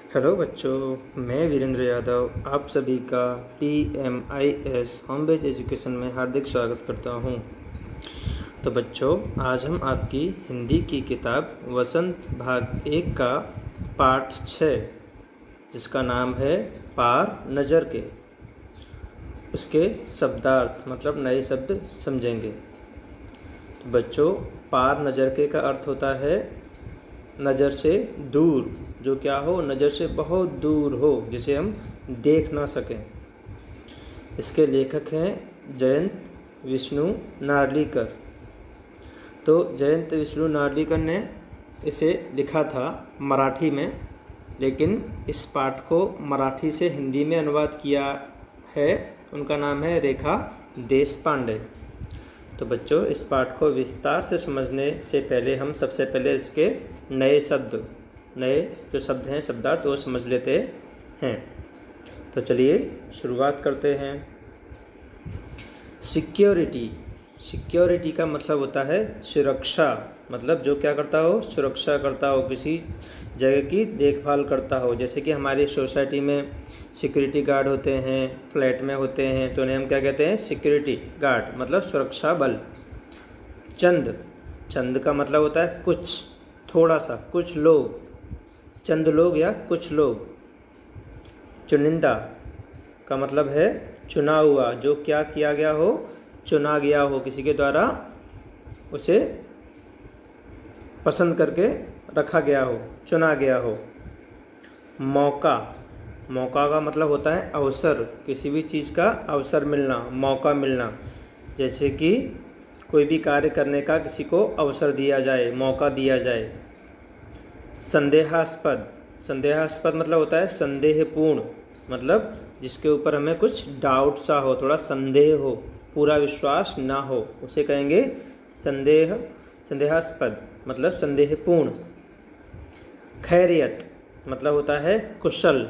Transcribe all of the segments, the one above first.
Hello बच्चों, मैं वीरेंद्र यादव आप सभी का TMIS होम बेस्ड एजुकेशन में हार्दिक स्वागत करता हूं। तो बच्चों, आज हम आपकी हिंदी की किताब वसंत भाग 1 का पाठ 6 जिसका नाम है पार नज़र के, उसके शब्दार्थ मतलब नए शब्द समझेंगे। तो बच्चों, पार नज़र के का अर्थ होता है नज़र से दूर, जो क्या हो, नज़र से बहुत दूर हो, जिसे हम देख ना सकें। इसके लेखक हैं जयंत विष्णु नार्लिकर। तो जयंत विष्णु नार्लिकर ने इसे लिखा था मराठी में, लेकिन इस पाठ को मराठी से हिंदी में अनुवाद किया है। उनका नाम है रेखा देशपांडे। तो बच्चों, इस पाठ को विस्तार से समझने से पहले हम सबसे पहले इसके नए जो शब्द हैं, शब्दार्थ, वो समझ लेते हैं। तो चलिए शुरुआत करते हैं। सिक्योरिटी का मतलब होता है सुरक्षा, मतलब जो क्या करता हो, सुरक्षा करता हो, किसी जगह की देखभाल करता हो। जैसे कि हमारी सोसाइटी में सिक्योरिटी गार्ड होते हैं, फ्लैट में होते हैं, तो उन्हें हम क्या कहते हैं, सिक्योरिटी गार्ड, मतलब सुरक्षा बल। चंद का मतलब होता है कुछ, थोड़ा सा, कुछ लोग, चंद लोग या कुछ लोग। चुनिंदा का मतलब है चुना हुआ, जो क्या किया गया हो, चुना गया हो, किसी के द्वारा उसे पसंद करके रखा गया हो, चुना गया हो। मौका का मतलब होता है अवसर, किसी भी चीज़ का अवसर मिलना, मौका मिलना। जैसे कि कोई भी कार्य करने का किसी को अवसर दिया जाए, मौका दिया जाए। संदेहास्पद मतलब होता है संदेहपूर्ण, मतलब जिसके ऊपर हमें कुछ डाउट सा हो, थोड़ा संदेह हो, पूरा विश्वास ना हो, उसे कहेंगे संदेहास्पद, मतलब संदेहपूर्ण। खैरियत मतलब होता है कुशल,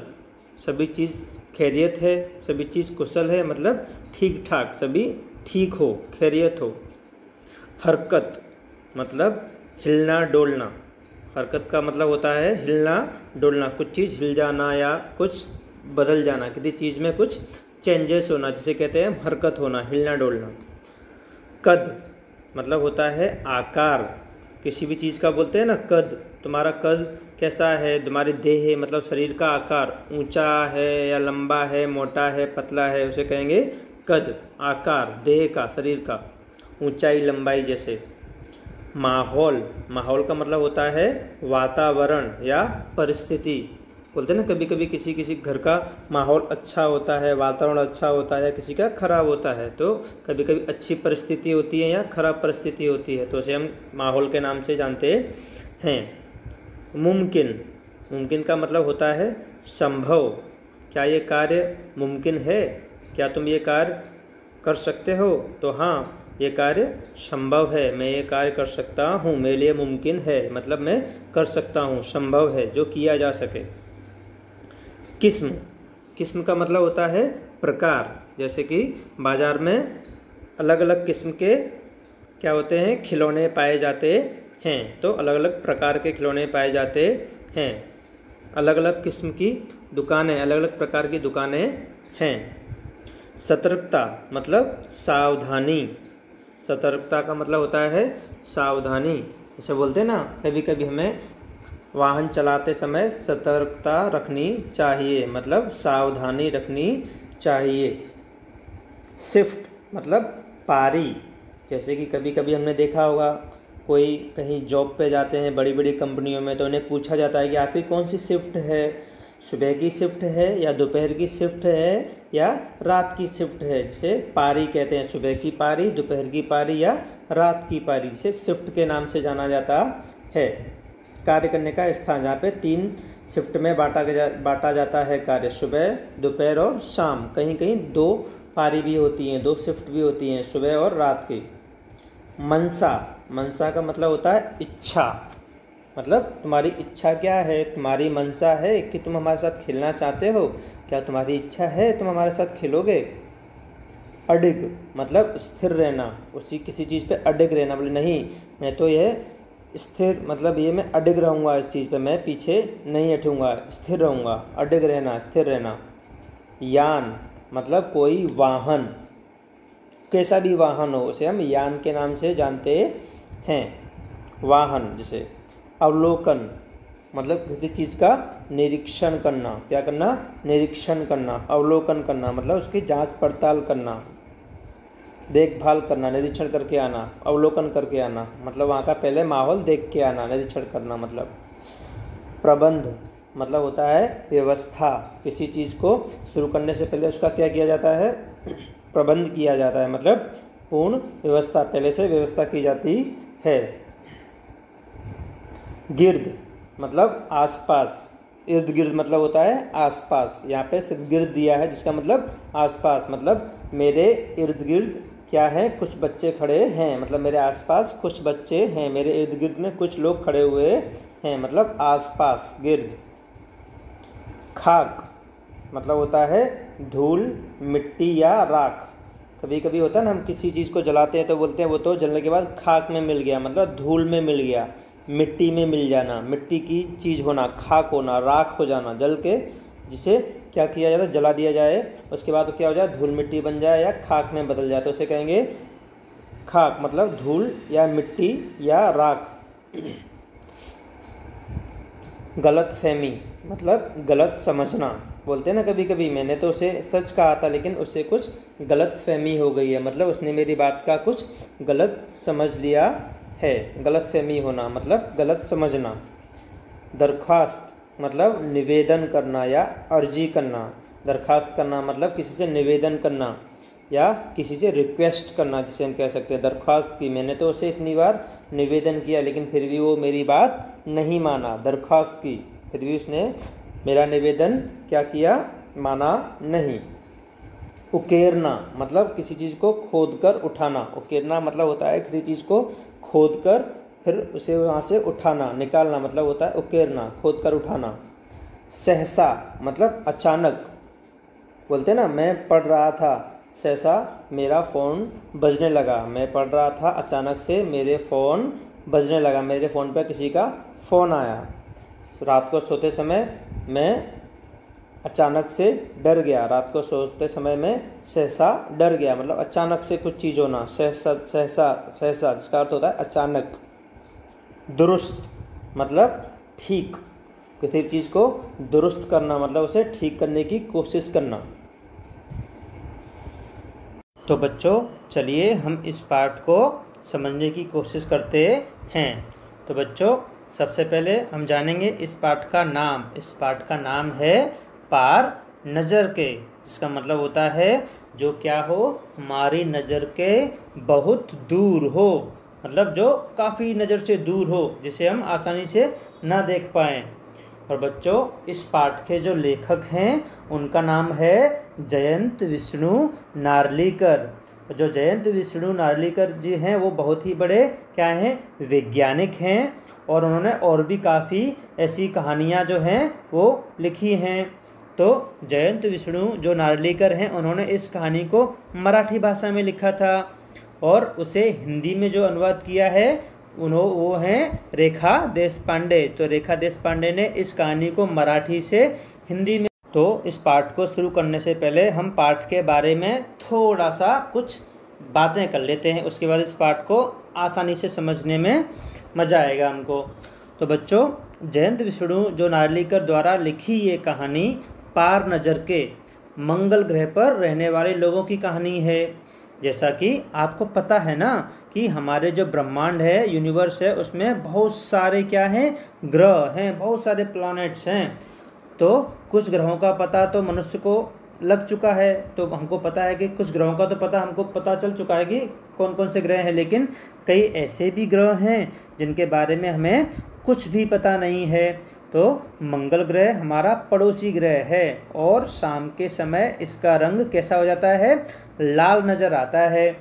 सभी चीज़ खैरियत है, सभी चीज़ कुशल है, मतलब ठीक ठाक, सभी ठीक हो, खैरियत हो। हरकत मतलब हिलना डोलना, हरकत का मतलब होता है हिलना डोलना, कुछ चीज़ हिल जाना या कुछ बदल जाना, किसी चीज़ में कुछ चेंजेस होना, जिसे कहते हैं हरकत होना, हिलना डोलना। कद मतलब होता है आकार, किसी भी चीज़ का बोलते हैं ना कद, तुम्हारा कद कैसा है, तुम्हारी देह मतलब शरीर का आकार ऊंचा है या लंबा है, मोटा है, पतला है, उसे कहेंगे कद, आकार देह का, शरीर का, ऊंचाई लंबाई जैसे। माहौल का मतलब होता है वातावरण या परिस्थिति। बोलते हैं ना, कभी कभी किसी घर का माहौल अच्छा होता है, वातावरण अच्छा होता है, किसी का खराब होता है, तो कभी कभी अच्छी परिस्थिति होती है या खराब परिस्थिति होती है, तो उसे हम माहौल के नाम से जानते हैं। मुमकिन का मतलब होता है संभव, क्या ये कार्य मुमकिन है, क्या तुम ये कार्य कर सकते हो, तो हाँ ये कार्य संभव है, मैं ये कार्य कर सकता हूँ, मेरे लिए मुमकिन है, मतलब मैं कर सकता हूँ, संभव है, जो किया जा सके। किस्म का मतलब होता है प्रकार, जैसे कि बाज़ार में अलग अलग किस्म के क्या होते हैं, खिलौने पाए जाते हैं, तो अलग अलग प्रकार के खिलौने पाए जाते हैं। अलग अलग किस्म की दुकानें, अलग अलग प्रकार की दुकानें हैं। सतर्कता मतलब सावधानी, सतर्कता का मतलब होता है सावधानी। जैसे बोलते हैं ना, कभी कभी हमें वाहन चलाते समय सतर्कता रखनी चाहिए, मतलब सावधानी रखनी चाहिए। शिफ्ट मतलब पारी, जैसे कि कभी कभी हमने देखा होगा, कोई कहीं जॉब पे जाते हैं बड़ी बड़ी कंपनियों में, तो उन्हें पूछा जाता है कि आपकी कौन सी शिफ्ट है, सुबह की शिफ्ट है या दोपहर की शिफ्ट है या रात की शिफ्ट है, जिसे पारी कहते हैं, सुबह की पारी, दोपहर की पारी या रात की पारी, जिसे शिफ्ट के नाम से जाना जाता है। कार्य करने का स्थान, जहाँ पे 3 शिफ्ट में बांटा जाता है कार्य, सुबह, दोपहर और शाम। कहीं कहीं 2 पारी भी होती हैं, 2 शिफ्ट भी होती हैं, सुबह और रात की। मनसा का मतलब होता है इच्छा, मतलब तुम्हारी इच्छा क्या है, तुम्हारी मनसा है कि तुम हमारे साथ खेलना चाहते हो, क्या तुम्हारी इच्छा है, तुम हमारे साथ खेलोगे। अडिग मतलब स्थिर रहना, उसी किसी चीज़ पे अडिग रहना, बोले नहीं मैं तो यह स्थिर मतलब ये मैं अडिग रहूँगा इस चीज़ पे, मैं पीछे नहीं हटूँगा, स्थिर रहूँगा, अडिग रहना, स्थिर रहना। यान मतलब कोई वाहन, कैसा भी वाहन हो उसे हम यान के नाम से जानते हैं, वाहन। जैसे अवलोकन मतलब किसी चीज़ का निरीक्षण करना, क्या करना, निरीक्षण करना। अवलोकन करना मतलब उसकी जांच पड़ताल करना, देखभाल करना, निरीक्षण करके आना, अवलोकन करके आना मतलब वहाँ का पहले माहौल देख के आना, निरीक्षण करना मतलब। प्रबंध मतलब होता है व्यवस्था, किसी चीज़ को शुरू करने से पहले उसका क्या किया जाता है, प्रबंध किया जाता है, मतलब पूर्ण व्यवस्था, पहले से व्यवस्था की जाती है। गिर्द मतलब आसपास, इर्द गिर्द मतलब होता है आसपास, यहाँ पे सिर्फ गिर्द दिया है जिसका मतलब आसपास, मतलब मेरे इर्द गिर्द क्या है, कुछ बच्चे खड़े हैं, मतलब मेरे आसपास कुछ बच्चे हैं, मेरे इर्द गिर्द में कुछ लोग खड़े हुए हैं, मतलब आसपास, गिर्द। खाक मतलब होता है धूल, मिट्टी या राख। कभी कभी होता है ना, हम किसी चीज़ को जलाते हैं तो बोलते हैं वो तो जलने के बाद खाक में मिल गया, मतलब धूल में मिल गया, मिट्टी में मिल जाना, मिट्टी की चीज़ होना, खाक होना, राख हो जाना, जल के जिसे क्या किया जाता है, जला दिया जाए, उसके बाद क्या हो जाए, धूल मिट्टी बन जाए या खाक में बदल जाए, तो उसे कहेंगे खाक, मतलब धूल या मिट्टी या राख। गलत फहमी मतलब गलत समझना, बोलते हैं ना कभी कभी मैंने तो उसे सच कहा था लेकिन उससे कुछ गलत फहमी हो गई है, मतलब उसने मेरी बात का कुछ गलत समझ लिया है, गलत फहमी होना मतलब गलत समझना। दरख्वास्त मतलब निवेदन करना या अर्जी करना, दरख्वास्त करना मतलब किसी से निवेदन करना या किसी से रिक्वेस्ट करना, जिसे हम कह सकते हैं दरख्वास्त की, मैंने तो उसे इतनी बार निवेदन किया लेकिन फिर भी वो मेरी बात नहीं माना, दरख्वास्त की, फिर भी उसने मेरा निवेदन क्या किया, माना नहीं। उकेरना मतलब किसी चीज़ को खोद कर उठाना, उकेरना मतलब होता है किसी चीज़ को खोद कर फिर उसे वहाँ से उठाना, निकालना, मतलब होता है उकेरना, खोद कर उठाना। सहसा मतलब अचानक, बोलते हैं ना मैं पढ़ रहा था, सहसा मेरा फ़ोन बजने लगा, मैं पढ़ रहा था अचानक से मेरे फ़ोन बजने लगा, मेरे फ़ोन पर किसी का फ़ोन आया। रात को सोते समय मैं अचानक से डर गया, रात को सोते समय में सहसा डर गया, मतलब अचानक से कुछ चीज़ होना, सहसा सहसा सहसा जिसका अर्थ होता है अचानक। दुरुस्त मतलब ठीक, किसी चीज़ को दुरुस्त करना मतलब उसे ठीक करने की कोशिश करना। तो बच्चों चलिए हम इस पाठ को समझने की कोशिश करते हैं। तो बच्चों सबसे पहले हम जानेंगे इस पाठ का नाम। इस पाठ का नाम है पार नज़र के, जिसका मतलब होता है जो क्या हो, हमारी नज़र के बहुत दूर हो, मतलब जो काफ़ी नज़र से दूर हो, जिसे हम आसानी से ना देख पाएँ। और बच्चों इस पाठ के जो लेखक हैं उनका नाम है जयंत विष्णु नार्लिकर। जो जयंत विष्णु नार्लिकर जी हैं वो बहुत ही बड़े क्या हैं, वैज्ञानिक हैं, और उन्होंने और भी काफ़ी ऐसी कहानियाँ जो हैं वो लिखी हैं। तो जयंत विष्णु जो नार्लिकर हैं उन्होंने इस कहानी को मराठी भाषा में लिखा था और उसे हिंदी में जो अनुवाद किया है वो हैं रेखा देशपांडे। तो रेखा देशपांडे ने इस कहानी को मराठी से हिंदी में। तो इस पाठ को शुरू करने से पहले हम पाठ के बारे में थोड़ा सा कुछ बातें कर लेते हैं, उसके बाद इस पाठ को आसानी से समझने में मज़ा आएगा हमको। तो बच्चों जयंत विष्णु जो नार्लिकर द्वारा लिखी ये कहानी पार नज़र के मंगल ग्रह पर रहने वाले लोगों की कहानी है। जैसा कि आपको पता है ना कि हमारे जो ब्रह्मांड है, यूनिवर्स है, उसमें बहुत सारे क्या हैं, ग्रह हैं, बहुत सारे प्लैनेट्स हैं। तो कुछ ग्रहों का पता तो मनुष्य को लग चुका है, तो हमको पता है कि कुछ ग्रहों का तो पता हमको पता चल चुका है कि कौन कौन से ग्रह हैं, लेकिन कई ऐसे भी ग्रह हैं जिनके बारे में हमें कुछ भी पता नहीं है। तो मंगल ग्रह हमारा पड़ोसी ग्रह है और शाम के समय इसका रंग कैसा हो जाता है, लाल नज़र आता है,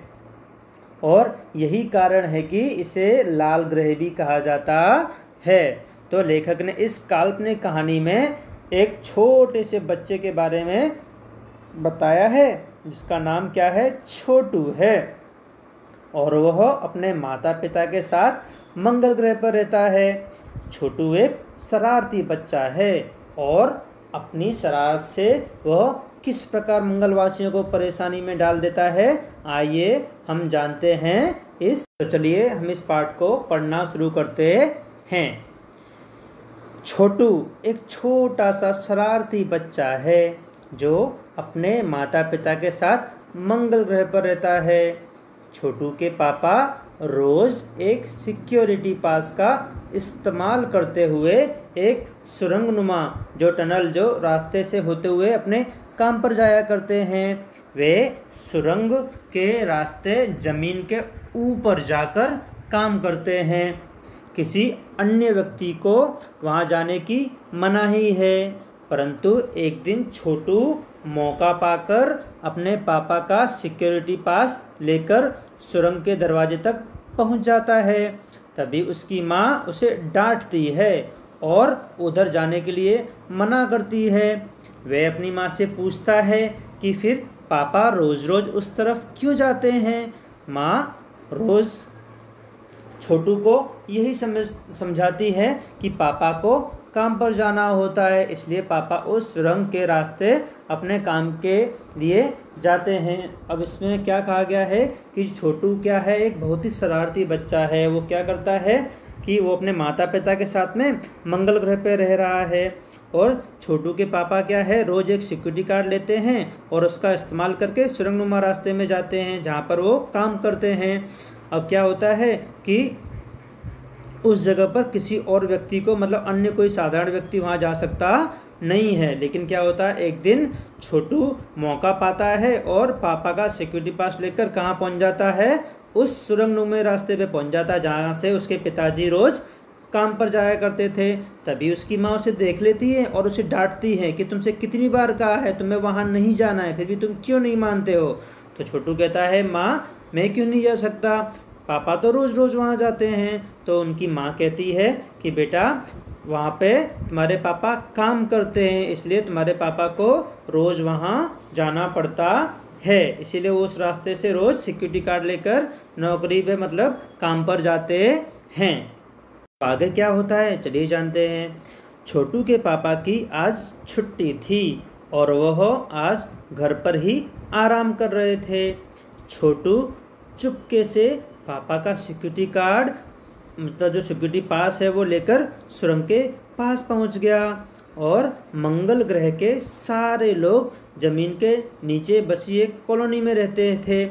और यही कारण है कि इसे लाल ग्रह भी कहा जाता है। तो लेखक ने इस काल्पनिक कहानी में एक छोटे से बच्चे के बारे में बताया है जिसका नाम क्या है, छोटू है, और वह अपने माता पिता के साथ मंगल ग्रह पर रहता है। छोटू एक शरारती बच्चा है और अपनी शरारत से वह किस प्रकार मंगलवासियों को परेशानी में डाल देता है, आइए हम जानते हैं तो चलिए हम इस पाठ को पढ़ना शुरू करते हैं। छोटू एक छोटा सा शरारती बच्चा है जो अपने माता पिता के साथ मंगल ग्रह पर रहता है। छोटू के पापा रोज एक सिक्योरिटी पास का इस्तेमाल करते हुए एक सुरंगनुमा जो टनल जो रास्ते से होते हुए अपने काम पर जाया करते हैं। वे सुरंग के रास्ते जमीन के ऊपर जाकर काम करते हैं। किसी अन्य व्यक्ति को वहां जाने की मनाही है, परंतु एक दिन छोटू मौका पाकर अपने पापा का सिक्योरिटी पास लेकर सुरंग के दरवाजे तक पहुंच जाता है। तभी उसकी माँ उसे डांटती है और उधर जाने के लिए मना करती है। वह अपनी माँ से पूछता है कि फिर पापा रोज रोज उस तरफ क्यों जाते हैं। माँ रोज छोटू को यही समझाती है कि पापा को काम पर जाना होता है, इसलिए पापा उस सुरंग के रास्ते अपने काम के लिए जाते हैं। अब इसमें क्या कहा गया है कि छोटू क्या है, एक बहुत ही शरारती बच्चा है। वो क्या करता है कि वो अपने माता पिता के साथ में मंगल ग्रह पे रह रहा है और छोटू के पापा क्या है, रोज एक सिक्योरिटी कार्ड लेते हैं और उसका इस्तेमाल करके सुरंगनुमा रास्ते में जाते हैं जहाँ पर वो काम करते हैं। अब क्या होता है कि उस जगह पर किसी और व्यक्ति को मतलब अन्य कोई साधारण व्यक्ति वहां जा सकता नहीं है। लेकिन क्या होता है, एक दिन छोटू मौका पाता है और पापा का सिक्योरिटी पास लेकर कहाँ पहुंच जाता है, उस सुरंगनुमा रास्ते पे पहुंच जाता है जहाँ से उसके पिताजी रोज काम पर जाया करते थे। तभी उसकी माँ उसे देख लेती है और उसे डांटती है कि तुमसे कितनी बार कहा है तुम्हें वहां नहीं जाना है, फिर भी तुम क्यों नहीं मानते हो। तो छोटू कहता है माँ मैं क्यों नहीं जा सकता, पापा तो रोज़ रोज़ वहाँ जाते हैं। तो उनकी माँ कहती है कि बेटा वहाँ पे तुम्हारे पापा काम करते हैं, इसलिए तुम्हारे पापा को रोज़ वहाँ जाना पड़ता है, इसीलिए वो उस रास्ते से रोज़ सिक्योरिटी कार्ड लेकर नौकरी पे मतलब काम पर जाते हैं। आगे क्या होता है चलिए जानते हैं। छोटू के पापा की आज छुट्टी थी और वह आज घर पर ही आराम कर रहे थे। छोटू चुपके से पापा का सिक्योरिटी कार्ड मतलब जो सिक्योरिटी पास है वो लेकर सुरंग के पास पहुंच गया और मंगल ग्रह के सारे लोग जमीन के नीचे बसी एक कॉलोनी में रहते थे।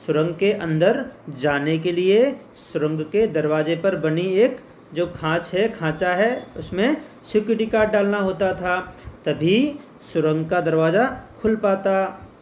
सुरंग के अंदर जाने के लिए सुरंग के दरवाजे पर बनी एक जो खांचा है उसमें सिक्योरिटी कार्ड डालना होता था, तभी सुरंग का दरवाज़ा खुल पाता।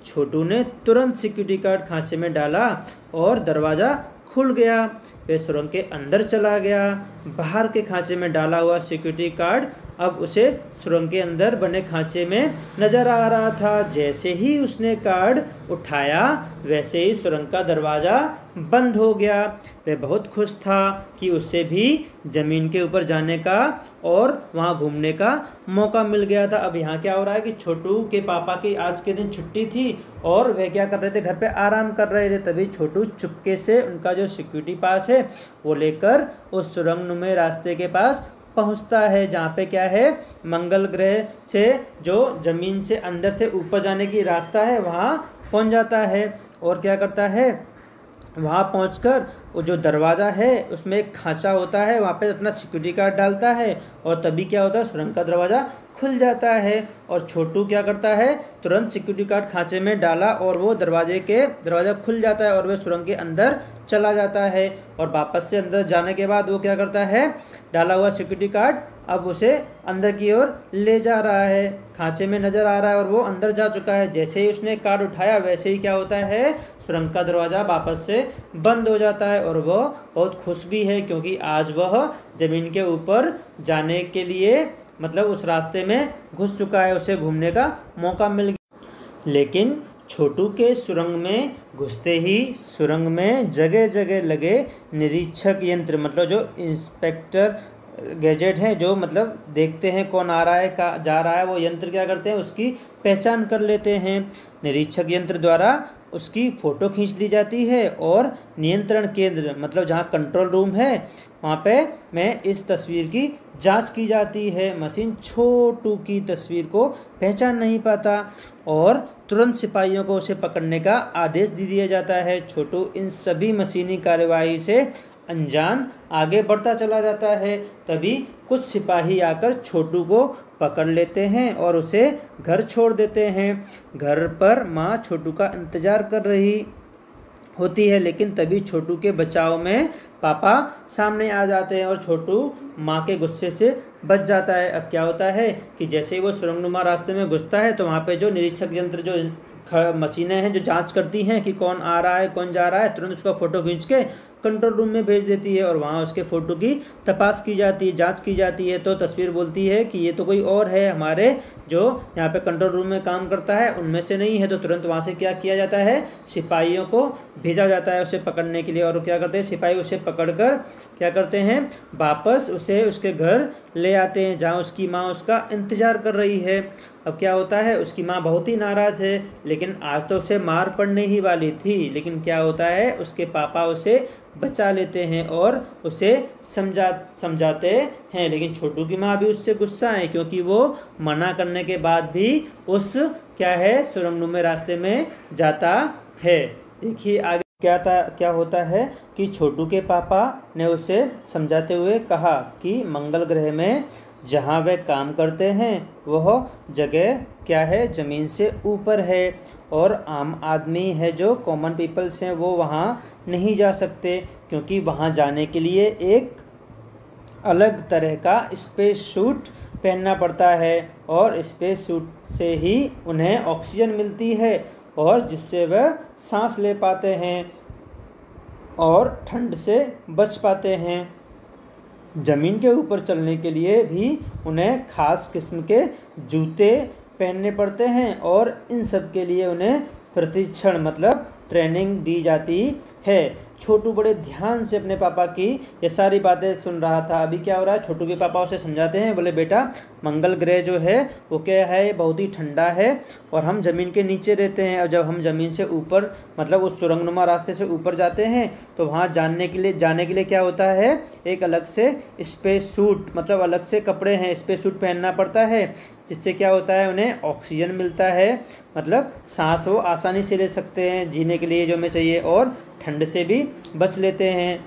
छोटू ने तुरंत सिक्योरिटी कार्ड खांचे में डाला और दरवाज़ा खुल गया। वह सुरंग के अंदर चला गया। बाहर के खांचे में डाला हुआ सिक्योरिटी कार्ड अब उसे सुरंग के अंदर बने खांचे में नजर आ रहा था। जैसे ही उसने कार्ड उठाया वैसे ही सुरंग का दरवाज़ा बंद हो गया। वह बहुत खुश था कि उसे भी ज़मीन के ऊपर जाने का और वहाँ घूमने का मौका मिल गया था। अब यहाँ क्या हो रहा है कि छोटू के पापा की आज के दिन छुट्टी थी और वे क्या कर रहे थे, घर पे आराम कर रहे थे। तभी छोटू चुपके से उनका जो सिक्योरिटी पास है वो लेकर उस सुरंगनुमा रास्ते के पास पहुंचता है जहाँ पे क्या है, मंगल ग्रह से जो जमीन से अंदर से ऊपर जाने की रास्ता है वहाँ पहुंच जाता है। और क्या करता है, वहाँ पहुंचकर वो जो दरवाज़ा है उसमें एक खांचा होता है, वहाँ पे अपना सिक्योरिटी कार्ड डालता है और तभी क्या होता है, सुरंग का दरवाज़ा खुल जाता है। और छोटू क्या करता है, तुरंत सिक्योरिटी कार्ड खांचे में डाला और वो दरवाज़ा खुल जाता है और वह सुरंग के अंदर चला जाता है। और वापस से अंदर जाने के बाद वो क्या करता है, डाला हुआ सिक्योरिटी कार्ड अब उसे अंदर की ओर ले जा रहा है, खांचे में नज़र आ रहा है और वो अंदर जा चुका है। जैसे ही उसने कार्ड उठाया वैसे ही क्या होता है, सुरंग का दरवाज़ा वापस से बंद हो जाता है। और वह बहुत खुश भी है क्योंकि आज वह ज़मीन के ऊपर जाने के लिए मतलब उस रास्ते में घुस चुका है, उसे घूमने का मौका मिल गया। लेकिन छोटू के सुरंग में घुसते ही सुरंग में जगह जगह लगे निरीक्षक यंत्र मतलब जो इंस्पेक्टर गैजेट है, जो मतलब देखते हैं कौन आ रहा है जा रहा है, वो यंत्र क्या करते हैं उसकी पहचान कर लेते हैं। निरीक्षक यंत्र द्वारा उसकी फ़ोटो खींच ली जाती है और नियंत्रण केंद्र मतलब जहाँ कंट्रोल रूम है वहाँ पे मैं इस तस्वीर की जांच की जाती है। मशीन छोटू की तस्वीर को पहचान नहीं पाता और तुरंत सिपाहियों को उसे पकड़ने का आदेश दे दिया जाता है। छोटू इन सभी मशीनी कार्यवाही से अनजान आगे बढ़ता चला जाता है। तभी कुछ सिपाही आकर छोटू को पकड़ लेते हैं और उसे घर छोड़ देते हैं। घर पर माँ छोटू का इंतज़ार कर रही होती है, लेकिन तभी छोटू के बचाव में पापा सामने आ जाते हैं और छोटू माँ के गुस्से से बच जाता है। अब क्या होता है कि जैसे ही वो सुरंगनुमा रास्ते में घुसता है तो वहाँ पे जो निरीक्षक यंत्र जो मशीनें हैं जो जांच करती हैं कि कौन आ रहा है कौन जा रहा है, तुरंत उसका फ़ोटो खींच के कंट्रोल रूम में भेज देती है और वहाँ उसके फ़ोटो की तपास की जाती है, जांच की जाती है। तो तस्वीर बोलती है कि ये तो कोई और है, हमारे जो यहाँ पे कंट्रोल रूम में काम करता है उनमें से नहीं है। तो तुरंत वहाँ से क्या किया जाता है, सिपाहियों को भेजा जाता है उसे पकड़ने के लिए। और क्या करते हैं सिपाही उसे पकड़कर क्या करते हैं, वापस उसे उसके घर ले आते हैं जहाँ उसकी माँ उसका इंतज़ार कर रही है। अब क्या होता है, उसकी माँ बहुत ही नाराज़ है, लेकिन आज तो उसे मार पड़ने ही वाली थी। लेकिन क्या होता है, उसके पापा उसे बचा लेते हैं और उसे समझाते हैं। लेकिन छोटू की माँ भी उससे गुस्सा है क्योंकि वो मना करने के बाद भी उस क्या है सुरंगनुमा रास्ते में जाता है। देखिए आगे क्या होता है कि छोटू के पापा ने उसे समझाते हुए कहा कि मंगल ग्रह में जहाँ वे काम करते हैं वह जगह क्या है, ज़मीन से ऊपर है और आम आदमी है जो कॉमन पीपल्स हैं वो वहाँ नहीं जा सकते क्योंकि वहाँ जाने के लिए एक अलग तरह का स्पेस सूट पहनना पड़ता है और स्पेस सूट से ही उन्हें ऑक्सीजन मिलती है और जिससे वह सांस ले पाते हैं और ठंड से बच पाते हैं। ज़मीन के ऊपर चलने के लिए भी उन्हें खास किस्म के जूते पहनने पड़ते हैं और इन सब के लिए उन्हें प्रशिक्षण मतलब ट्रेनिंग दी जाती है। छोटू बड़े ध्यान से अपने पापा की ये सारी बातें सुन रहा था। अभी क्या हो रहा है, छोटू के पापा उसे समझाते हैं, बोले बेटा मंगल ग्रह जो है वो क्या है, बहुत ही ठंडा है और हम ज़मीन के नीचे रहते हैं। और जब हम ज़मीन से ऊपर मतलब उस सुरंगनुमा रास्ते से ऊपर जाते हैं तो वहाँ जाने के लिए क्या होता है, एक अलग से स्पेस सूट मतलब अलग से कपड़े हैं, स्पेस सूट पहनना पड़ता है जिससे क्या होता है उन्हें ऑक्सीजन मिलता है, मतलब सांस वो आसानी से ले सकते हैं जीने के लिए जो हमें चाहिए और ठंड से भी बच लेते हैं।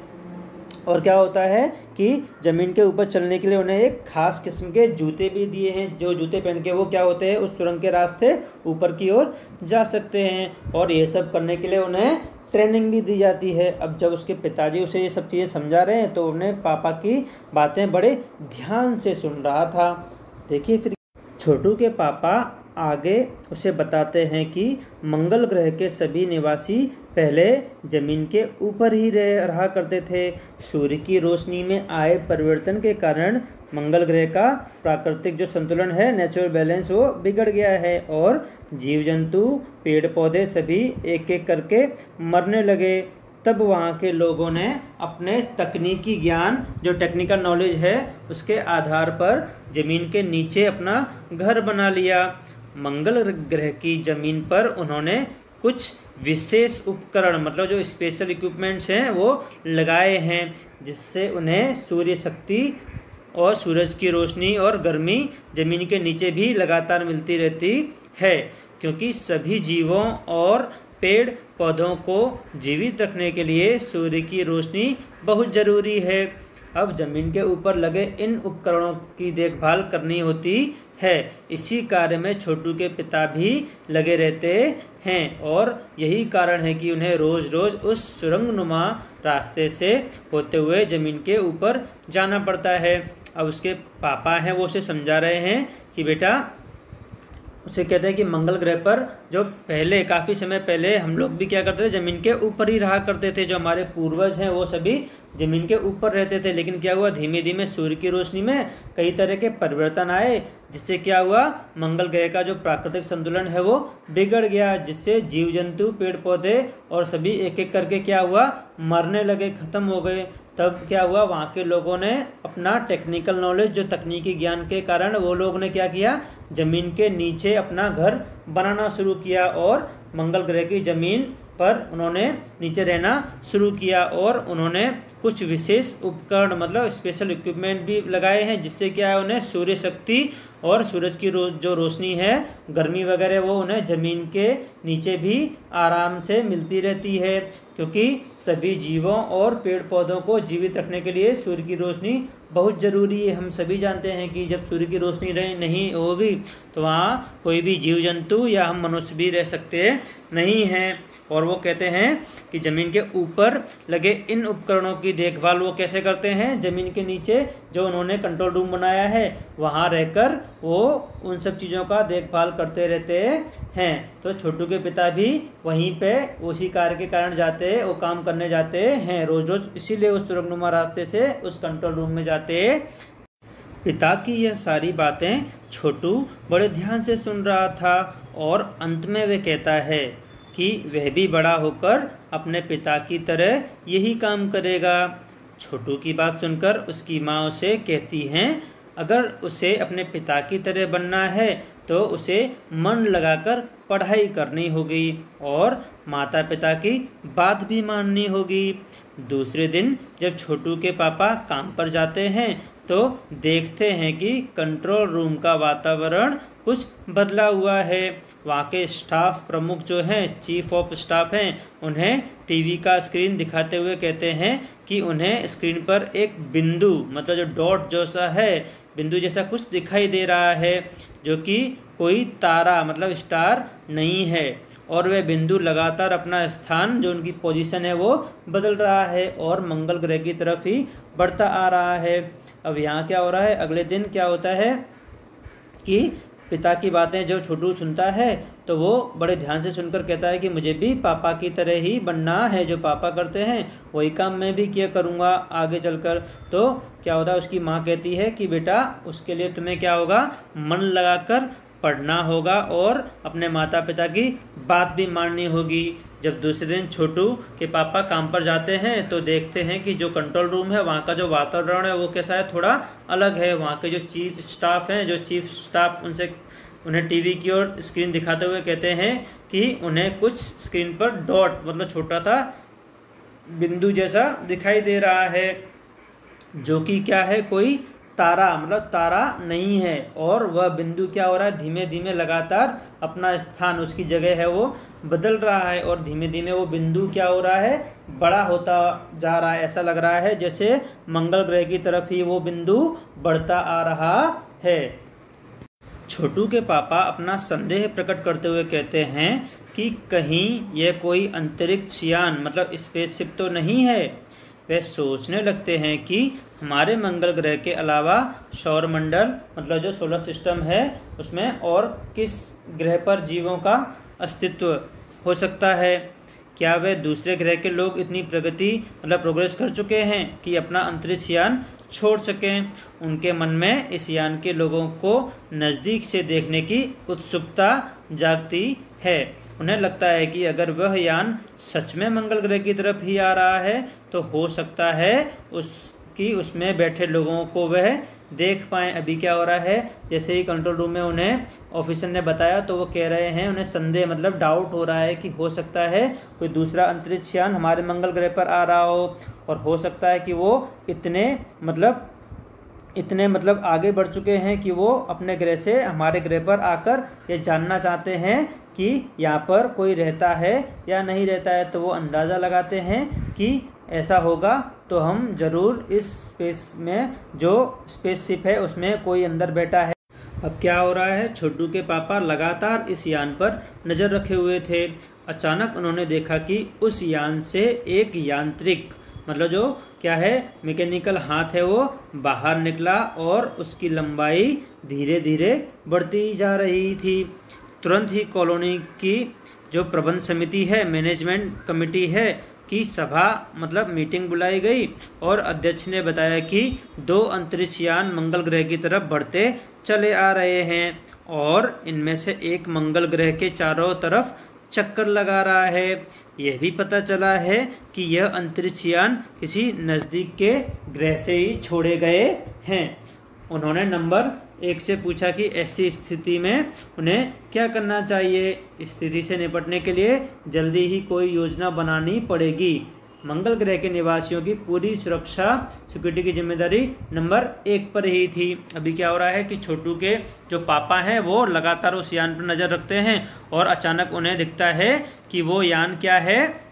और क्या होता है कि ज़मीन के ऊपर चलने के लिए उन्हें एक खास किस्म के जूते भी दिए हैं, जो जूते पहन के वो क्या होते हैं उस सुरंग के रास्ते ऊपर की ओर जा सकते हैं और ये सब करने के लिए उन्हें ट्रेनिंग भी दी जाती है। अब जब उसके पिताजी उसे ये सब चीज़ें समझा रहे हैं तो उन्हें पापा की बातें बड़े ध्यान से सुन रहा था। देखिए फिर छोटू के पापा आगे उसे बताते हैं कि मंगल ग्रह के सभी निवासी पहले ज़मीन के ऊपर ही रहा करते थे। सूर्य की रोशनी में आए परिवर्तन के कारण मंगल ग्रह का प्राकृतिक जो संतुलन है, नेचुरल बैलेंस, वो बिगड़ गया है और जीव जंतु पेड़ पौधे सभी एक एक करके मरने लगे। तब वहाँ के लोगों ने अपने तकनीकी ज्ञान जो टेक्निकल नॉलेज है उसके आधार पर ज़मीन के नीचे अपना घर बना लिया। मंगल ग्रह की ज़मीन पर उन्होंने कुछ विशेष उपकरण मतलब जो स्पेशल इक्विपमेंट्स हैं वो लगाए हैं जिससे उन्हें सूर्य शक्ति और सूरज की रोशनी और गर्मी ज़मीन के नीचे भी लगातार मिलती रहती है, क्योंकि सभी जीवों और पेड़ पौधों को जीवित रखने के लिए सूर्य की रोशनी बहुत ज़रूरी है। अब ज़मीन के ऊपर लगे इन उपकरणों की देखभाल करनी होती है। इसी कार्य में छोटू के पिता भी लगे रहते हैं और यही कारण है कि उन्हें रोज़ रोज़ उस सुरंगनुमा रास्ते से होते हुए ज़मीन के ऊपर जाना पड़ता है। अब उसके पापा हैं वो उसे समझा रहे हैं कि बेटा, उसे कहते हैं कि मंगल ग्रह पर जो पहले काफ़ी समय पहले हम लोग भी क्या करते थे, ज़मीन के ऊपर ही रहा करते थे। जो हमारे पूर्वज हैं वो सभी ज़मीन के ऊपर रहते थे, लेकिन क्या हुआ, धीमे धीमे सूर्य की रोशनी में कई तरह के परिवर्तन आए जिससे क्या हुआ, मंगल ग्रह का जो प्राकृतिक संतुलन है वो बिगड़ गया, जिससे जीव जंतु पेड़ पौधे और सभी एक एक करके क्या हुआ, मरने लगे, ख़त्म हो गए। तब क्या हुआ, वहाँ के लोगों ने अपना टेक्निकल नॉलेज जो तकनीकी ज्ञान के कारण वो लोग ने क्या किया, ज़मीन के नीचे अपना घर बनाना शुरू किया और मंगल ग्रह की ज़मीन पर उन्होंने नीचे रहना शुरू किया और उन्होंने कुछ विशेष उपकरण मतलब स्पेशल इक्विपमेंट भी लगाए हैं, जिससे क्या है उन्हें सूर्य शक्ति और सूरज की जो रोशनी है, गर्मी वगैरह, वो उन्हें ज़मीन के नीचे भी आराम से मिलती रहती है, क्योंकि सभी जीवों और पेड़ पौधों को जीवित रखने के लिए सूर्य की रोशनी बहुत ज़रूरी है। हम सभी जानते हैं कि जब सूर्य की रोशनी नहीं होगी तो वहाँ कोई भी जीव जंतु या हम मनुष्य भी रह सकते नहीं हैं। और वो कहते हैं कि ज़मीन के ऊपर लगे इन उपकरणों की देखभाल वो कैसे करते हैं, ज़मीन के नीचे जो उन्होंने कंट्रोल रूम बनाया है वहाँ रहकर वो उन सब चीज़ों का देखभाल करते रहते हैं। तो छोटू के पिता भी वहीं पे उसी कार्य के कारण जाते वो काम करने जाते हैं रोज़ रोज़, इसीलिए उस सुरंगनुमा रास्ते से उस कंट्रोल रूम में जाते। पिता की यह सारी बातें छोटू बड़े ध्यान से सुन रहा था और अंत में वह कहता है कि वह भी बड़ा होकर अपने पिता की तरह यही काम करेगा। छोटू की बात सुनकर उसकी माँ उसे कहती हैं अगर उसे अपने पिता की तरह बनना है तो उसे मन लगाकर पढ़ाई करनी होगी और माता पिता की बात भी माननी होगी। दूसरे दिन जब छोटू के पापा काम पर जाते हैं तो देखते हैं कि कंट्रोल रूम का वातावरण कुछ बदला हुआ है। वहाँ के स्टाफ प्रमुख जो हैं, चीफ ऑफ स्टाफ हैं, उन्हें टीवी का स्क्रीन दिखाते हुए कहते हैं कि उन्हें स्क्रीन पर एक बिंदु मतलब जो डॉट जैसा है, बिंदु जैसा कुछ दिखाई दे रहा है, जो कि कोई तारा मतलब स्टार नहीं है, और वह बिंदु लगातार अपना स्थान जो उनकी पोजीशन है वो बदल रहा है और मंगल ग्रह की तरफ ही बढ़ता आ रहा है। अब यहाँ क्या हो रहा है, अगले दिन क्या होता है कि पिता की बातें जो छोटू सुनता है तो वो बड़े ध्यान से सुनकर कहता है कि मुझे भी पापा की तरह ही बनना है, जो पापा करते हैं वही काम मैं भी किया करूँगा आगे चलकर। तो क्या होता है, उसकी माँ कहती है कि बेटा उसके लिए तुम्हें क्या होगा, मन लगाकर पढ़ना होगा और अपने माता पिता की बात भी माननी होगी। जब दूसरे दिन छोटू के पापा काम पर जाते हैं तो देखते हैं कि जो कंट्रोल रूम है वहाँ का जो वातावरण है वो कैसा है, थोड़ा अलग है। वहाँ के जो चीफ स्टाफ हैं, जो चीफ स्टाफ उन्हें टीवी की ओर स्क्रीन दिखाते हुए कहते हैं कि उन्हें कुछ स्क्रीन पर डॉट मतलब छोटा सा बिंदु जैसा दिखाई दे रहा है, जो कि क्या है, कोई तारा मतलब तारा नहीं है। और वह बिंदु क्या हो रहा है, धीमे धीमे लगातार अपना स्थान, उसकी जगह है वो बदल रहा है और धीमे धीमे वो बिंदु क्या हो रहा है, बड़ा होता जा रहा है। ऐसा लग रहा है जैसे मंगल ग्रह की तरफ ही वो बिंदु बढ़ता आ रहा है। छोटू के पापा अपना संदेह प्रकट करते हुए कहते हैं कि कहीं यह कोई अंतरिक्ष यान मतलब स्पेसशिप तो नहीं है। वे सोचने लगते हैं कि हमारे मंगल ग्रह के अलावा सौरमंडल मतलब जो सोलर सिस्टम है उसमें और किस ग्रह पर जीवों का अस्तित्व हो सकता है। क्या वे दूसरे ग्रह के लोग इतनी प्रगति मतलब प्रोग्रेस कर चुके हैं कि अपना अंतरिक्ष यान छोड़ सकें। उनके मन में इस यान के लोगों को नज़दीक से देखने की उत्सुकता जागती है। उन्हें लगता है कि अगर वह यान सच में मंगल ग्रह की तरफ ही आ रहा है तो हो सकता है उसमें बैठे लोगों को वह देख पाएँ। अभी क्या हो रहा है, जैसे ही कंट्रोल रूम में उन्हें ऑफिसर ने बताया तो वो कह रहे हैं, उन्हें संदेह मतलब डाउट हो रहा है कि हो सकता है कोई दूसरा अंतरिक्ष यान हमारे मंगल ग्रह पर आ रहा हो और हो सकता है कि वो इतने मतलब आगे बढ़ चुके हैं कि वो अपने ग्रह से हमारे ग्रह पर आकर ये जानना चाहते हैं कि यहाँ पर कोई रहता है या नहीं रहता है। तो वो अंदाज़ा लगाते हैं कि ऐसा होगा तो हम ज़रूर इस स्पेस में जो स्पेसशिप है उसमें कोई अंदर बैठा है। अब क्या हो रहा है, छोटू के पापा लगातार इस यान पर नज़र रखे हुए थे। अचानक उन्होंने देखा कि उस यान से एक यांत्रिक मतलब जो क्या है मैकेनिकल हाथ है वो बाहर निकला और उसकी लंबाई धीरे धीरे बढ़ती जा रही थी। तुरंत ही कॉलोनी की जो प्रबंध समिति है, मैनेजमेंट कमेटी है की सभा मतलब मीटिंग बुलाई गई और अध्यक्ष ने बताया कि 2 अंतरिक्ष यान मंगल ग्रह की तरफ बढ़ते चले आ रहे हैं और इनमें से एक मंगल ग्रह के चारों तरफ चक्कर लगा रहा है। यह भी पता चला है कि यह अंतरिक्ष यान किसी नज़दीक के ग्रह से ही छोड़े गए हैं। उन्होंने नंबर 1 से पूछा कि ऐसी स्थिति में उन्हें क्या करना चाहिए। स्थिति से निपटने के लिए जल्दी ही कोई योजना बनानी पड़ेगी। मंगल ग्रह के निवासियों की पूरी सुरक्षा सिक्योरिटी की जिम्मेदारी नंबर 1 पर ही थी। अभी क्या हो रहा है कि छोटू के जो पापा हैं वो लगातार उस यान पर नज़र रखते हैं और अचानक उन्हें दिखता है कि वो यान क्या है,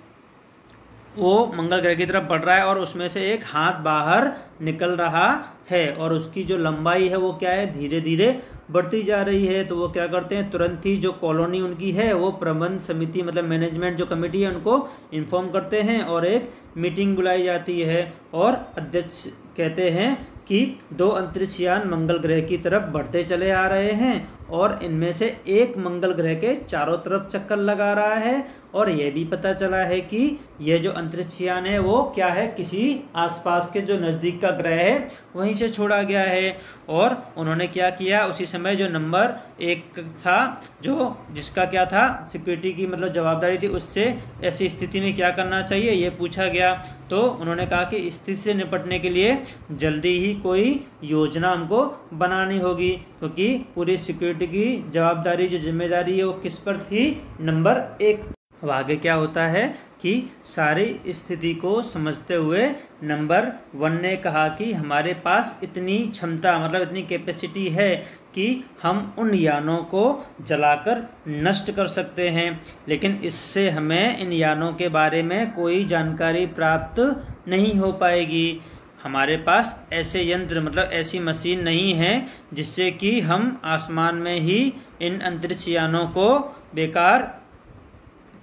वो मंगल ग्रह की तरफ बढ़ रहा है और उसमें से एक हाथ बाहर निकल रहा है और उसकी जो लंबाई है वो क्या है, धीरे धीरे बढ़ती जा रही है। तो वो क्या करते हैं, तुरंत ही जो कॉलोनी उनकी है वो प्रबंध समिति मतलब मैनेजमेंट जो कमेटी है उनको इन्फॉर्म करते हैं और एक मीटिंग बुलाई जाती है और अध्यक्ष कहते हैं कि 2 अंतरिक्ष यान मंगल ग्रह की तरफ बढ़ते चले आ रहे हैं और इनमें से एक मंगल ग्रह के चारों तरफ चक्कर लगा रहा है और यह भी पता चला है कि यह जो अंतरिक्ष यान है वो क्या है, किसी आसपास के जो नज़दीक का ग्रह है वहीं से छोड़ा गया है। और उन्होंने क्या किया, उसी समय जो नंबर 1 था जो जिसका क्या था सिक्योरिटी की मतलब जवाबदारी थी, उससे ऐसी स्थिति में क्या करना चाहिए ये पूछा गया। तो उन्होंने कहा कि स्थिति से निपटने के लिए जल्दी ही कोई योजना हमको बनानी होगी, क्योंकि पूरी सिक्योरिटी की जवाबदारी जो जिम्मेदारी है वो किस पर थी, नंबर 1। अब आगे क्या होता है कि सारी स्थिति को समझते हुए नंबर 1 ने कहा कि हमारे पास इतनी क्षमता मतलब इतनी कैपेसिटी है कि हम उन यानों को जलाकर नष्ट कर सकते हैं, लेकिन इससे हमें इन यानों के बारे में कोई जानकारी प्राप्त नहीं हो पाएगी। हमारे पास ऐसे यंत्र मतलब ऐसी मशीन नहीं है जिससे कि हम आसमान में ही इन अंतरिक्ष यानों को बेकार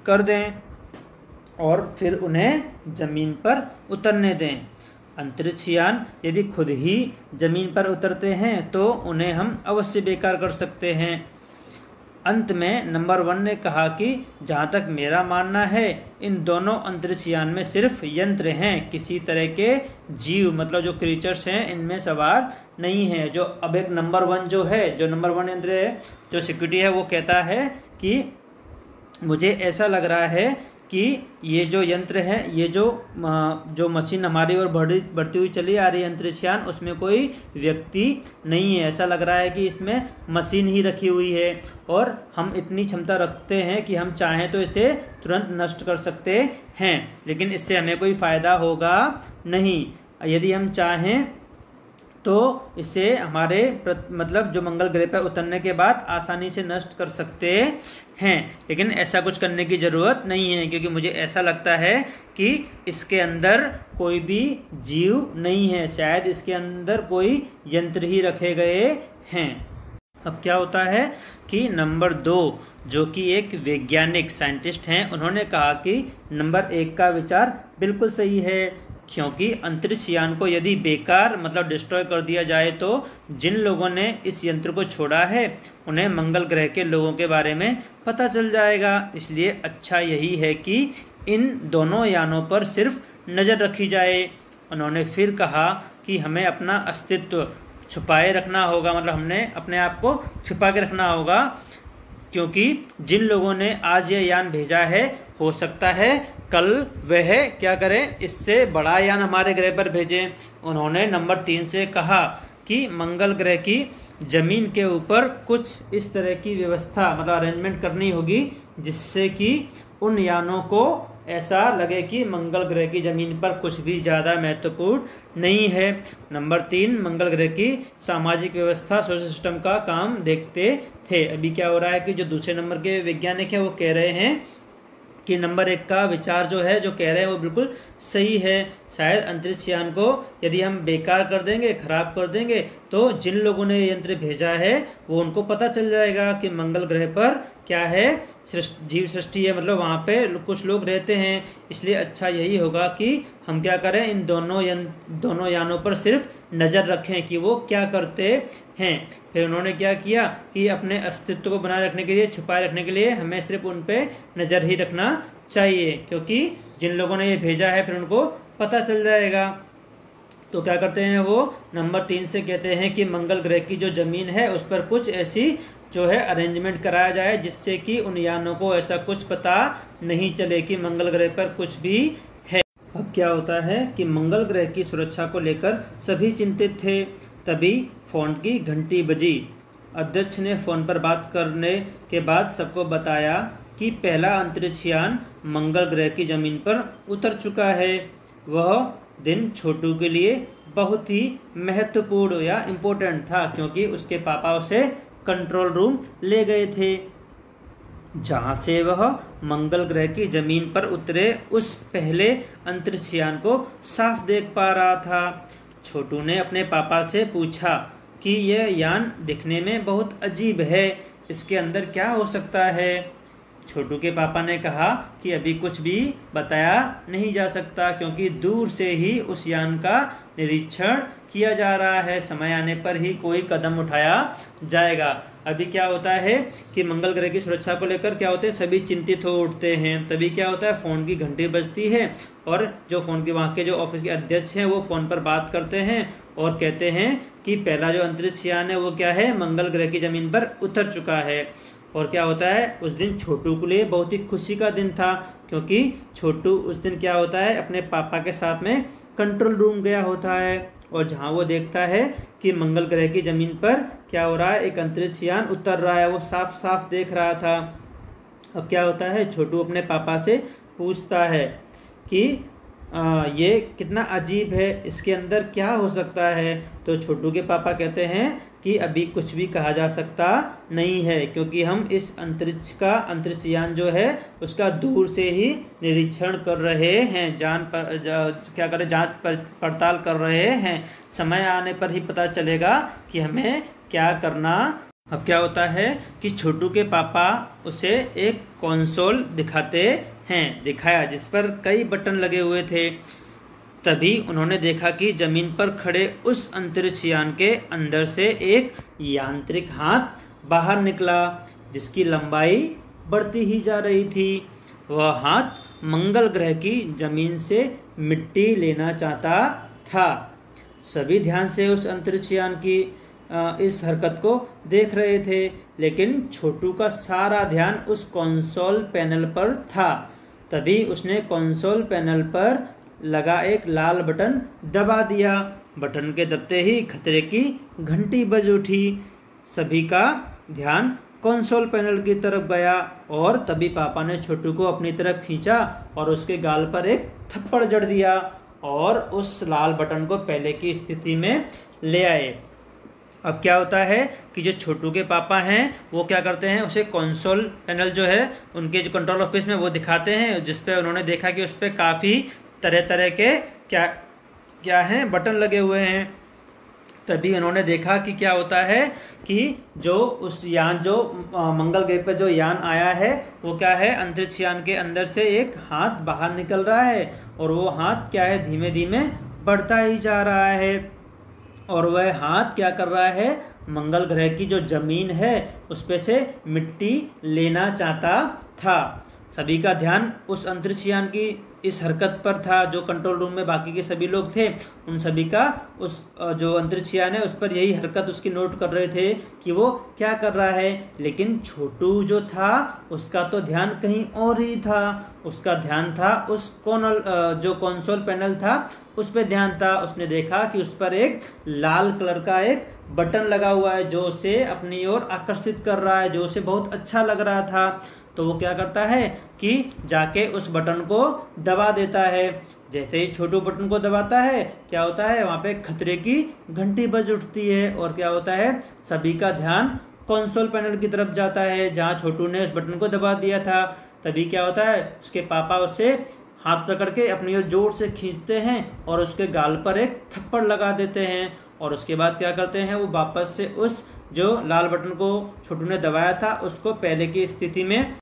कर दें और फिर उन्हें ज़मीन पर उतरने दें। अंतरिक्ष यान यदि खुद ही ज़मीन पर उतरते हैं तो उन्हें हम अवश्य बेकार कर सकते हैं। अंत में नंबर 1 ने कहा कि जहाँ तक मेरा मानना है इन दोनों अंतरिक्ष यान में सिर्फ यंत्र हैं, किसी तरह के जीव मतलब जो क्रीचर्स हैं इनमें सवार नहीं है। जो अब एक नंबर 1 जो है, जो नंबर 1 यंत्र है जो सिक्योरिटी है वो कहता है कि मुझे ऐसा लग रहा है कि ये जो यंत्र है, ये जो मशीन हमारी ओर बढ़ती हुई चली आ रही है अंतरिक्ष यान, उसमें कोई व्यक्ति नहीं है। ऐसा लग रहा है कि इसमें मशीन ही रखी हुई है और हम इतनी क्षमता रखते हैं कि हम चाहें तो इसे तुरंत नष्ट कर सकते हैं, लेकिन इससे हमें कोई फ़ायदा होगा नहीं। यदि हम चाहें तो इसे हमारे मतलब जो मंगल ग्रह पर उतरने के बाद आसानी से नष्ट कर सकते हैं, लेकिन ऐसा कुछ करने की ज़रूरत नहीं है, क्योंकि मुझे ऐसा लगता है कि इसके अंदर कोई भी जीव नहीं है, शायद इसके अंदर कोई यंत्र ही रखे गए हैं। अब क्या होता है कि नंबर 2 जो कि एक वैज्ञानिक साइंटिस्ट हैं, उन्होंने कहा कि नंबर 1 का विचार बिल्कुल सही है, क्योंकि अंतरिक्ष यान को यदि बेकार मतलब डिस्ट्रॉय कर दिया जाए तो जिन लोगों ने इस यंत्र को छोड़ा है उन्हें मंगल ग्रह के लोगों के बारे में पता चल जाएगा। इसलिए अच्छा यही है कि इन दोनों यानों पर सिर्फ नज़र रखी जाए। उन्होंने फिर कहा कि हमें अपना अस्तित्व छुपाए रखना होगा, मतलब हमने अपने आप को छुपा के रखना होगा, क्योंकि जिन लोगों ने आज यह यान भेजा है हो सकता है कल वह क्या करें, इससे बड़ा यान हमारे ग्रह पर भेजें। उन्होंने नंबर 3 से कहा कि मंगल ग्रह की ज़मीन के ऊपर कुछ इस तरह की व्यवस्था मतलब अरेंजमेंट करनी होगी जिससे कि उन यानों को ऐसा लगे कि मंगल ग्रह की ज़मीन पर कुछ भी ज़्यादा महत्वपूर्ण नहीं है। नंबर 3 मंगल ग्रह की सामाजिक व्यवस्था सोशल सिस्टम का काम देखते थे। अभी क्या हो रहा है कि जो दूसरे नंबर के वैज्ञानिक हैं वो कह रहे हैं कि नंबर 1 का विचार जो है जो कह रहे हैं वो बिल्कुल सही है। शायद अंतरिक्ष यान को यदि हम बेकार कर देंगे, ख़राब कर देंगे, तो जिन लोगों ने ये यंत्र भेजा है वो उनको पता चल जाएगा कि मंगल ग्रह पर क्या है, जीव सृष्टि है, मतलब वहाँ पे कुछ लोग रहते हैं। इसलिए अच्छा यही होगा कि हम क्या करें, इन दोनों यानों पर सिर्फ नज़र रखें कि वो क्या करते हैं। फिर उन्होंने क्या किया कि अपने अस्तित्व को बनाए रखने के लिए, छुपाए रखने के लिए हमें सिर्फ उन पे नज़र ही रखना चाहिए, क्योंकि जिन लोगों ने ये भेजा है फिर उनको पता चल जाएगा। तो क्या करते हैं वो नंबर 3 से कहते हैं कि मंगल ग्रह की जो ज़मीन है उस पर कुछ ऐसी जो है अरेंजमेंट कराया जाए जिससे कि उन यानों को ऐसा कुछ पता नहीं चले कि मंगल ग्रह पर कुछ भी है। अब क्या होता है कि मंगल ग्रह की सुरक्षा को लेकर सभी चिंतित थे। तभी फ़ोन की घंटी बजी। अध्यक्ष ने फ़ोन पर बात करने के बाद सबको बताया कि पहला अंतरिक्ष यान मंगल ग्रह की ज़मीन पर उतर चुका है। वह दिन छोटू के लिए बहुत ही महत्वपूर्ण या इम्पोर्टेंट था, क्योंकि उसके पापा उसे कंट्रोल रूम ले गए थे, जहां से वह मंगल ग्रह की ज़मीन पर उतरे उस पहले अंतरिक्ष यान को साफ देख पा रहा था। छोटू ने अपने पापा से पूछा कि यह यान दिखने में बहुत अजीब है, इसके अंदर क्या हो सकता है। छोटू के पापा ने कहा कि अभी कुछ भी बताया नहीं जा सकता, क्योंकि दूर से ही उस यान का निरीक्षण किया जा रहा है, समय आने पर ही कोई कदम उठाया जाएगा। अभी क्या होता है कि मंगल ग्रह की सुरक्षा को लेकर क्या होते हैं, सभी चिंतित हो उठते हैं। तभी क्या होता है, फ़ोन की घंटी बजती है और जो फ़ोन के वहाँ के जो ऑफिस के अध्यक्ष हैं वो फ़ोन पर बात करते हैं और कहते हैं कि पहला जो अंतरिक्ष यान है वो क्या है, मंगल ग्रह की ज़मीन पर उतर चुका है। और क्या होता है, उस दिन छोटू के लिए बहुत ही खुशी का दिन था, क्योंकि छोटू उस दिन क्या होता है, अपने पापा के साथ में कंट्रोल रूम गया होता है और जहां वो देखता है कि मंगल ग्रह की ज़मीन पर क्या हो रहा है, एक अंतरिक्ष यान उतर रहा है, वो साफ साफ देख रहा था। अब क्या होता है, छोटू अपने पापा से पूछता है कि ये कितना अजीब है, इसके अंदर क्या हो सकता है। तो छोटू के पापा कहते हैं कि अभी कुछ भी कहा जा सकता नहीं है, क्योंकि हम इस अंतरिक्ष यान जो है उसका दूर से ही निरीक्षण कर रहे हैं, जांच पड़ताल कर रहे हैं। समय आने पर ही पता चलेगा कि हमें क्या करना। अब क्या होता है कि छोटू के पापा उसे एक कंसोल दिखाया जिस पर कई बटन लगे हुए थे। तभी उन्होंने देखा कि जमीन पर खड़े उस अंतरिक्ष यान के अंदर से एक यांत्रिक हाथ बाहर निकला, जिसकी लंबाई बढ़ती ही जा रही थी। वह हाथ मंगल ग्रह की जमीन से मिट्टी लेना चाहता था। सभी ध्यान से उस अंतरिक्ष यान की इस हरकत को देख रहे थे, लेकिन छोटू का सारा ध्यान उस कंसोल पैनल पर था। तभी उसने कंसोल पैनल पर लगा एक लाल बटन दबा दिया। बटन के दबते ही खतरे की घंटी बज उठी। सभी का ध्यान कंसोल पैनल की तरफ गया और तभी पापा ने छोटू को अपनी तरफ खींचा और उसके गाल पर एक थप्पड़ जड़ दिया और उस लाल बटन को पहले की स्थिति में ले आए। अब क्या होता है कि जो छोटू के पापा हैं वो क्या करते हैं, उसे कंसोल पैनल जो है उनके जो कंट्रोल ऑफिस में वो दिखाते हैं, जिस पे उन्होंने देखा कि उस पर काफ़ी तरह तरह के क्या हैं बटन लगे हुए हैं। तभी उन्होंने देखा कि क्या होता है कि जो मंगल ग्रह पर जो यान आया है वो क्या है, अंतरिक्ष यान के अंदर से एक हाथ बाहर निकल रहा है और वो हाथ क्या है, धीमे धीमे बढ़ता ही जा रहा है। और वह हाथ क्या कर रहा है, मंगल ग्रह की जो जमीन है उस पे से मिट्टी लेना चाहता था। सभी का ध्यान उस अंतरिक्ष यान की इस हरकत पर था। जो कंट्रोल रूम में बाकी के सभी लोग थे उन सभी का उस जो अंतरिक्ष यान है उस पर यही हरकत उसकी नोट कर रहे थे कि वो क्या कर रहा है। लेकिन छोटू जो था उसका तो ध्यान कहीं और ही था। उसका ध्यान था उस जो कंसोल पैनल था उस पर ध्यान था। उसने देखा कि उस पर एक लाल कलर का एक बटन लगा हुआ है जो उसे अपनी ओर आकर्षित कर रहा है, जो उसे बहुत अच्छा लग रहा था। तो वो क्या करता है कि जाके उस बटन को दबा देता है। जैसे ही छोटू बटन को दबाता है क्या होता है, वहाँ पे खतरे की घंटी बज उठती है और क्या होता है, सभी का ध्यान कंसोल पैनल की तरफ जाता है जहाँ छोटू ने उस बटन को दबा दिया था। तभी क्या होता है, उसके पापा उसे हाथ पकड़ के अपनी ओर जोर से खींचते हैं और उसके गाल पर एक थप्पड़ लगा देते हैं। और उसके बाद क्या करते हैं, वो वापस से उस जो लाल बटन को छोटू ने दबाया था उसको पहले की स्थिति में।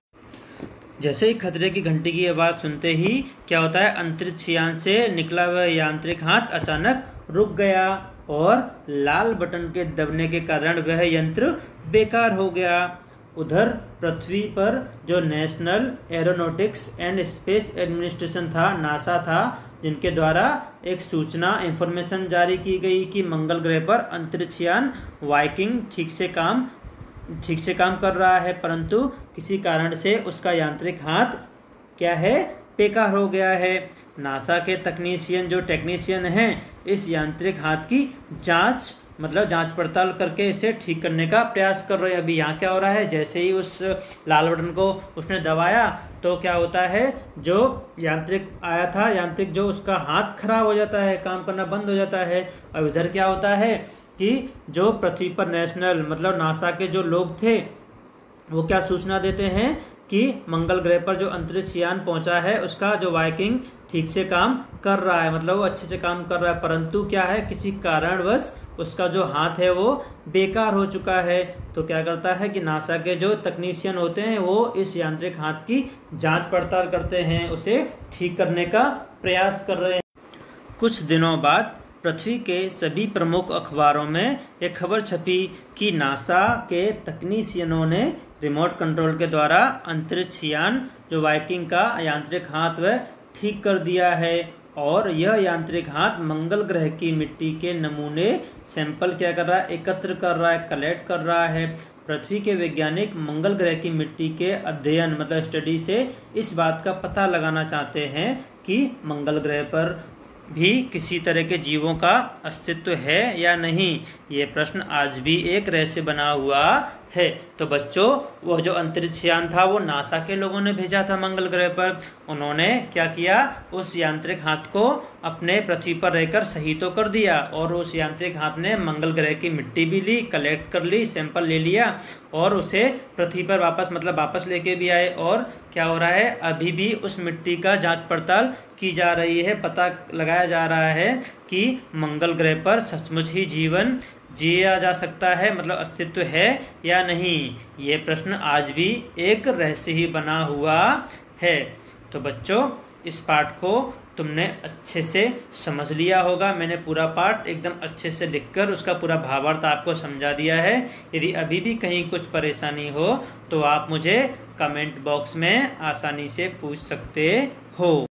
जैसे ही खतरे की घंटी की आवाज़ सुनते ही क्या होता है, अंतरिक्ष यान से निकला हुआ यांत्रिक हाथ अचानक रुक गया और लाल बटन के दबने के कारण वह यंत्र बेकार हो गया। उधर पृथ्वी पर जो national aeronautics and space administration था, नासा था, जिनके द्वारा एक सूचना इंफॉर्मेशन जारी की गई कि मंगल ग्रह पर अंतरिक्ष यान वाइकिंग ठीक से काम कर रहा है, परंतु किसी कारण से उसका यांत्रिक हाथ क्या है, बेकार हो गया है। नासा के टेक्नीशियन हैं इस यांत्रिक हाथ की जांच मतलब जांच पड़ताल करके इसे ठीक करने का प्रयास कर रहे हैं। अभी यहाँ क्या हो रहा है, जैसे ही उस लाल बटन को उसने दबाया तो क्या होता है, जो यांत्रिक आया था, यांत्रिक जो उसका हाथ खराब हो जाता है, काम करना बंद हो जाता है। अब इधर क्या होता है कि जो पृथ्वी पर नेशनल मतलब नासा के जो लोग थे वो क्या सूचना देते हैं कि मंगल ग्रह पर जो अंतरिक्ष यान पहुंचा है उसका जो वाइकिंग ठीक से काम कर रहा है, मतलब वो अच्छे से काम कर रहा है, परंतु क्या है, किसी कारणवश उसका जो हाथ है वो बेकार हो चुका है। तो क्या करता है कि नासा के जो तकनीशियन होते हैं वो इस यांत्रिक हाथ की जांच पड़ताल करते हैं, उसे ठीक करने का प्रयास कर रहे हैं। कुछ दिनों बाद पृथ्वी के सभी प्रमुख अखबारों में एक खबर छपी कि नासा के तकनीशियनों ने रिमोट कंट्रोल के द्वारा अंतरिक्ष यान जो वाइकिंग का यांत्रिक हाथ वह ठीक कर दिया है, और यह यांत्रिक हाथ मंगल ग्रह की मिट्टी के नमूने सैंपल क्या कर रहा है, एकत्र कर रहा है, कलेक्ट कर रहा है। पृथ्वी के वैज्ञानिक मंगल ग्रह की मिट्टी के अध्ययन मतलब स्टडी से इस बात का पता लगाना चाहते हैं कि मंगल ग्रह पर भी किसी तरह के जीवों का अस्तित्व है या नहीं। ये प्रश्न आज भी एक रहस्य बना हुआ है। तो बच्चों, वो जो अंतरिक्ष यान था वो नासा के लोगों ने भेजा था मंगल ग्रह पर। उन्होंने क्या किया, उस यांत्रिक हाथ को अपने पृथ्वी पर रहकर सही तो कर दिया, और उस यांत्रिक हाथ ने मंगल ग्रह की मिट्टी भी ली, कलेक्ट कर ली, सैंपल ले लिया और उसे पृथ्वी पर वापस लेके भी आए। और क्या हो रहा है, अभी भी उस मिट्टी का जांच पड़ताल की जा रही है, पता लगाया जा रहा है कि मंगल ग्रह पर सचमुच ही जीवन जिया जा सकता है, मतलब अस्तित्व है या नहीं। ये प्रश्न आज भी एक रहस्य ही बना हुआ है। तो बच्चों, इस पाठ को तुमने अच्छे से समझ लिया होगा। मैंने पूरा पाठ एकदम अच्छे से लिखकर उसका पूरा भावार्थ आपको समझा दिया है। यदि अभी भी कहीं कुछ परेशानी हो तो आप मुझे कमेंट बॉक्स में आसानी से पूछ सकते हो।